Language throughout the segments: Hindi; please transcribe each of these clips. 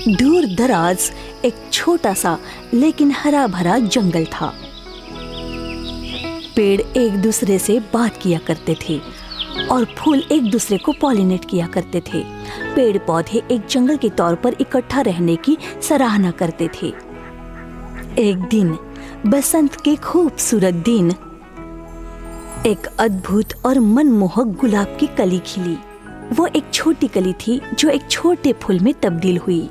दूर दराज एक छोटा सा लेकिन हरा भरा जंगल था। पेड़ एक दूसरे से बात किया करते थे और फूल एक दूसरे को पॉलिनेट किया करते थे। पेड़ पौधे एक जंगल के तौर पर इकट्ठा रहने की सराहना करते थे। एक दिन बसंत के खूबसूरत दिन एक अद्भुत और मनमोहक गुलाब की कली खिली। वो एक छोटी कली थी जो एक छोटे फूल में तब्दील हुई।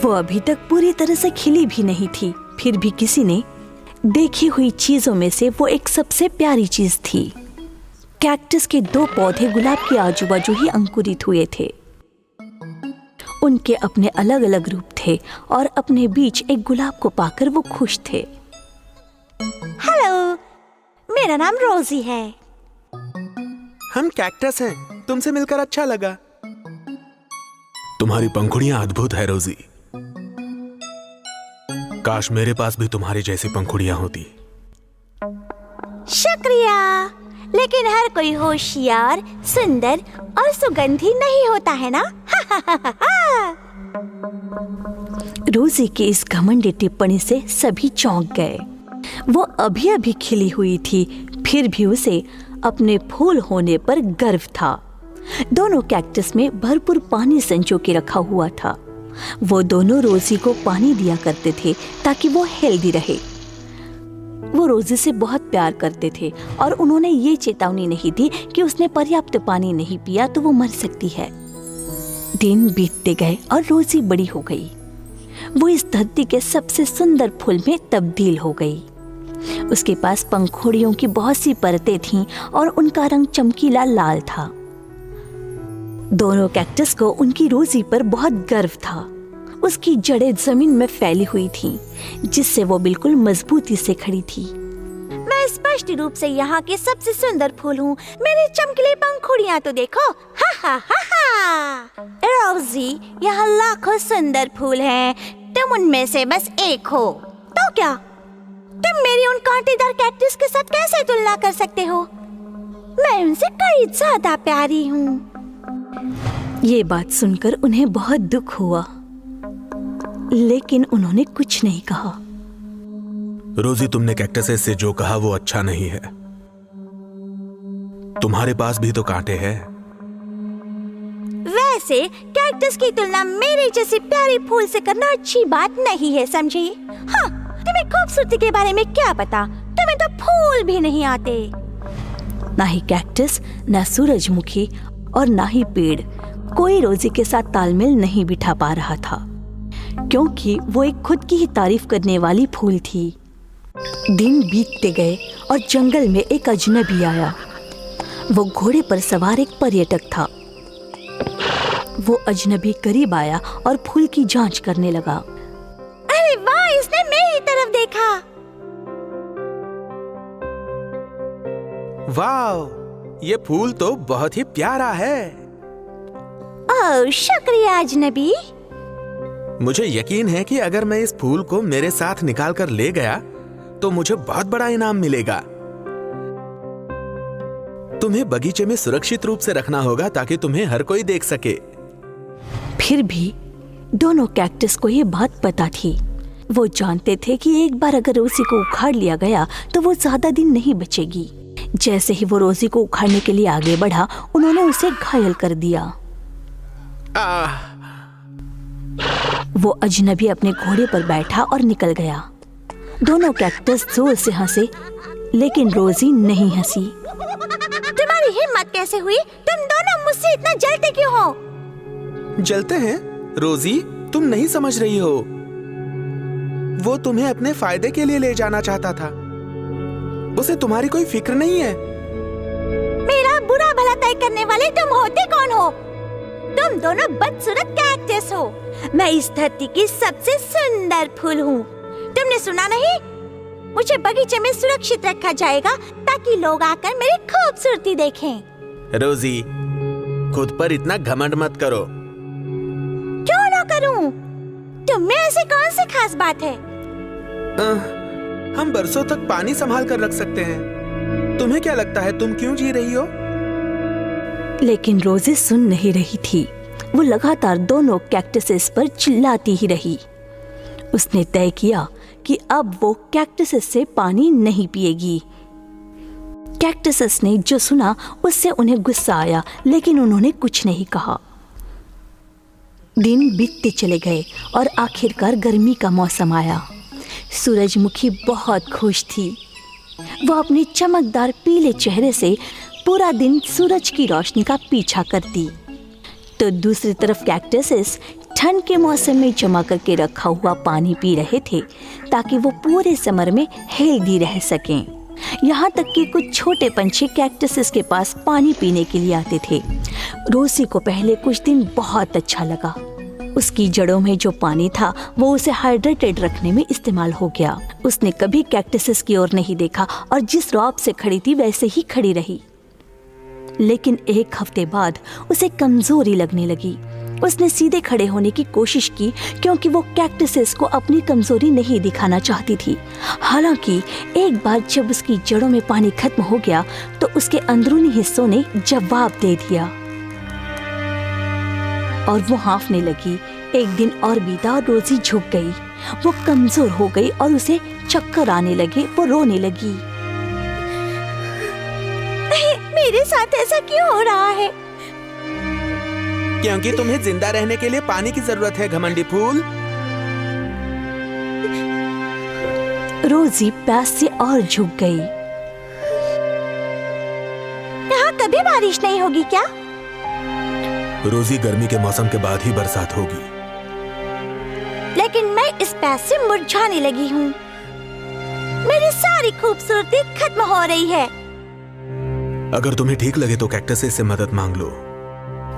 वो अभी तक पूरी तरह से खिली भी नहीं थी, फिर भी किसी ने देखी हुई चीजों में से वो एक सबसे प्यारी चीज थी। कैक्टस के 2 पौधे गुलाब के आजू बाजू ही अंकुरित हुए थे। उनके अपने अलग अलग रूप थे और अपने बीच एक गुलाब को पाकर वो खुश थे। हेलो, मेरा नाम रोजी है। हम कैक्टस हैं। तुमसे मिलकर अच्छा लगा। तुम्हारी पंखुड़ियां अद्भुत है रोजी। काश मेरे पास भी तुम्हारी जैसी पंखुड़ियां होती। शुक्रिया, लेकिन हर कोई होशियार, सुंदर और सुगंधी नहीं होता है ना? रोजी की इस घमंडी टिप्पणी से सभी चौंक गए। वो अभी अभी खिली हुई थी, फिर भी उसे अपने फूल होने पर गर्व था। दोनों कैक्टस में भरपूर पानी संजो के रखा हुआ था। वो दोनों रोजी को पानी दिया करते थे ताकि वो हेल्दी रहे। वो रोजी से बहुत प्यार करते थे और उन्होंने ये चेतावनी नहीं दी कि उसने पर्याप्त पानी नहीं पिया तो वो मर सकती है। दिन बीतते गए और रोजी बड़ी हो गई। वो इस धरती के सबसे सुंदर फूल में तब्दील हो गई। उसके पास पंखुड़ियों की बहुत सी परतें थीं और उनका रंग चमकीला लाल था। दोनों कैक्टस को उनकी रोजी पर बहुत गर्व था। उसकी जड़ें जमीन में फैली हुई थीं, जिससे वो बिल्कुल मजबूती से खड़ी थी। मैं स्पष्ट रूप से यहाँ के सबसे सुंदर फूल हूँ। मेरी चमकीली पंखुड़ियाँ तो देखो। हा हा हा हा। रोजी, यहाँ लाखों सुंदर फूल हैं। तुम उनमें से बस एक हो। तो क्या तुम मेरी उन कांटेदार कैक्टस के साथ कैसे तुलना कर सकते हो? मैं उनसे कई ज्यादा प्यारी हूँ। ये बात सुनकर उन्हें बहुत दुख हुआ, लेकिन उन्होंने कुछ नहीं कहा। रोजी, तुमने कैक्टस से जो कहा वो अच्छा नहीं है। तुम्हारे पास भी तो कांटे हैं। वैसे कैक्टस की तुलना मेरे जैसे प्यारे फूल से करना अच्छी बात नहीं है, समझी? हाँ, तुम्हें खूबसूरती के बारे में क्या पता? तुम्हें तो फूल भी नहीं आते। ना ही कैक्टस, ना सूरजमुखी और ना ही पेड़ कोई रोजी के साथ तालमेल नहीं बिठा पा रहा था, क्योंकि वो एक खुद की ही तारीफ करने वाली फूल थी। दिन बीतते गए और जंगल में एक अजनबी आया। वो घोड़े पर सवार एक पर्यटक था। वो अजनबी करीब आया और फूल की जांच करने लगा। अरे वाह, इसने मेरी तरफ देखा। वाह, ये फूल तो बहुत ही प्यारा है। ओह, शुक्रिया अजनबी। मुझे यकीन है कि अगर मैं इस फूल को मेरे साथ निकाल कर ले गया तो मुझे बहुत बड़ा इनाम मिलेगा। तुम्हें बगीचे में सुरक्षित रूप से रखना होगा ताकि तुम्हें हर कोई देख सके। फिर भी दोनों कैक्टस को ये बात पता थी। वो जानते थे कि एक बार अगर रोजी को उखाड़ लिया गया तो वो ज्यादा दिन नहीं बचेगी। जैसे ही वो रोजी को उखाड़ने के लिए आगे बढ़ा, उन्होंने उसे घायल कर दिया। वो अजनबी अपने घोड़े पर बैठा और निकल गया। दोनों कैक्टस जोर से हंसे, लेकिन रोजी नहीं हंसी। तुम्हारी हिम्मत कैसे हुई? तुम दोनों मुझसे इतना जलते क्यों हो? जलते हैं? रोजी, तुम नहीं समझ रही हो। वो तुम्हें अपने फायदे के लिए ले जाना चाहता था। उसे तुम्हारी कोई फिक्र नहीं है। मेरा बुरा भला तय करने वाले तुम होते कौन हो? तुम दोनों बदसूरत कैक्टस हो। मैं इस धरती की सबसे सुंदर फूल हूँ। तुमने सुना नहीं? मुझे बगीचे में सुरक्षित रखा जाएगा ताकि लोग आकर मेरी खूबसूरती देखें। रोजी, खुद पर इतना घमंड मत करो। क्यों ना करूं? तुम में ऐसी कौन सी खास बात है? हम बरसों तक पानी संभाल कर रख सकते हैं। तुम्हें क्या लगता है तुम क्यों जी रही हो? लेकिन रोजी सुन नहीं रही थी। वो लगातार दोनों कैक्टसेस पर चिल्लाती ही रही। उसने तय किया कि अब वो कैक्टसेस से पानी नहीं पिएगी। कैक्टसेस ने जो सुना उससे उन्हें गुस्सा आया, लेकिन उन्होंने कुछ नहीं कहा। दिन बीतते चले गए और आखिरकार गर्मी का मौसम आया। सूरजमुखी बहुत खुश थी। वो अपने चमकदार पीले चेहरे से पूरा दिन सूरज की रोशनी का पीछा करती, तो दूसरी तरफ कैक्टसेस ठंड के मौसम में जमा करके रखा हुआ पानी पी रहे थे ताकि वो पूरे समर में हेल्दी रह सकें। यहाँ तक कि कुछ छोटे पंछी कैक्टसेस के पास पानी पीने के लिए आते थे। रोजी को पहले कुछ दिन बहुत अच्छा लगा। उसकी जड़ों में जो पानी था वो उसे हाइड्रेटेड रखने में इस्तेमाल हो गया। उसने कभी कैक्टसेस की ओर नहीं देखा और जिस रॉब से खड़ी थी वैसे ही खड़ी रही। लेकिन एक हफ्ते बाद उसे कमजोरी लगने लगी। उसने सीधे खड़े होने की कोशिश की क्योंकि वो कैक्टसेस को अपनी कमजोरी नहीं दिखाना चाहती थी। हालांकि एक बार जब उसकी जड़ों में पानी खत्म हो गया तो उसके अंदरूनी हिस्सों ने जवाब दे दिया और वो हाँफने लगी। एक दिन और बीता और रोजी झुक गई। वो कमजोर हो गई और उसे चक्कर आने लगे। वो रोने लगी। मेरे साथ ऐसा क्यों हो रहा है? क्योंकि तुम्हें जिंदा रहने के लिए पानी की जरूरत है, घमंडी फूल। रोजी प्यास से और झुक गई। यहाँ कभी बारिश नहीं होगी क्या? रोजी, गर्मी के मौसम के बाद ही बरसात होगी। लेकिन मैं इस प्यास से मुरझाने लगी हूँ। मेरी सारी खूबसूरती खत्म हो रही है। अगर तुम्हें ठीक लगे तो कैक्टसेस से मदद मांग लो।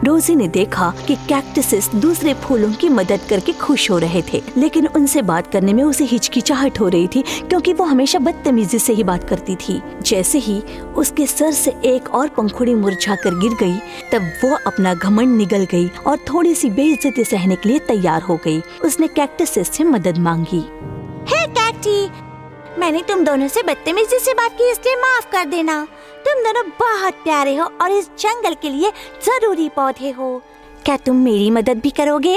रोजी ने देखा कि कैक्टसेस दूसरे फूलों की मदद करके खुश हो रहे थे, लेकिन उनसे बात करने में उसे हिचकिचाहट हो रही थी क्योंकि वो हमेशा बदतमीजी से ही बात करती थी। जैसे ही उसके सर से एक और पंखुड़ी मुरझाकर गिर गई, तब वो अपना घमंड निगल गई और थोड़ी सी बेइज्जती सहने के लिए तैयार हो गई। उसने कैक्टसेस से मदद मांगी। हे कैक्टी, मैंने तुम दोनों से बदतमीजी से बात की, इसलिए माफ कर देना। तुम दोनों बहुत प्यारे हो और इस जंगल के लिए जरूरी पौधे हो। क्या तुम मेरी मदद भी करोगे?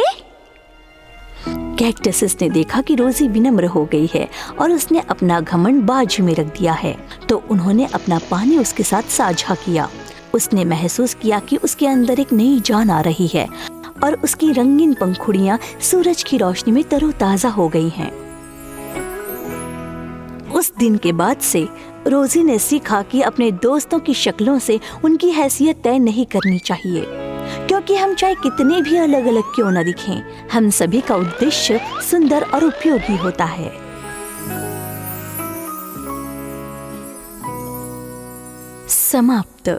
कैक्टसेस ने देखा कि रोजी विनम्र हो गई है और उसने अपना घमंड बाजू में रख दिया है, तो उन्होंने अपना पानी उसके साथ साझा किया। उसने महसूस किया कि उसके अंदर एक नई जान आ रही है और उसकी रंगीन पंखुड़ियां सूरज की रोशनी में तरोताजा हो गई हैं। उस दिन के बाद से रोजी ने सीखा कि अपने दोस्तों की शक्लों से उनकी हैसियत तय नहीं करनी चाहिए, क्योंकि हम चाहे कितने भी अलग अलग क्यों न दिखें, हम सभी का उद्देश्य सुंदर और उपयोगी होता है। समाप्त।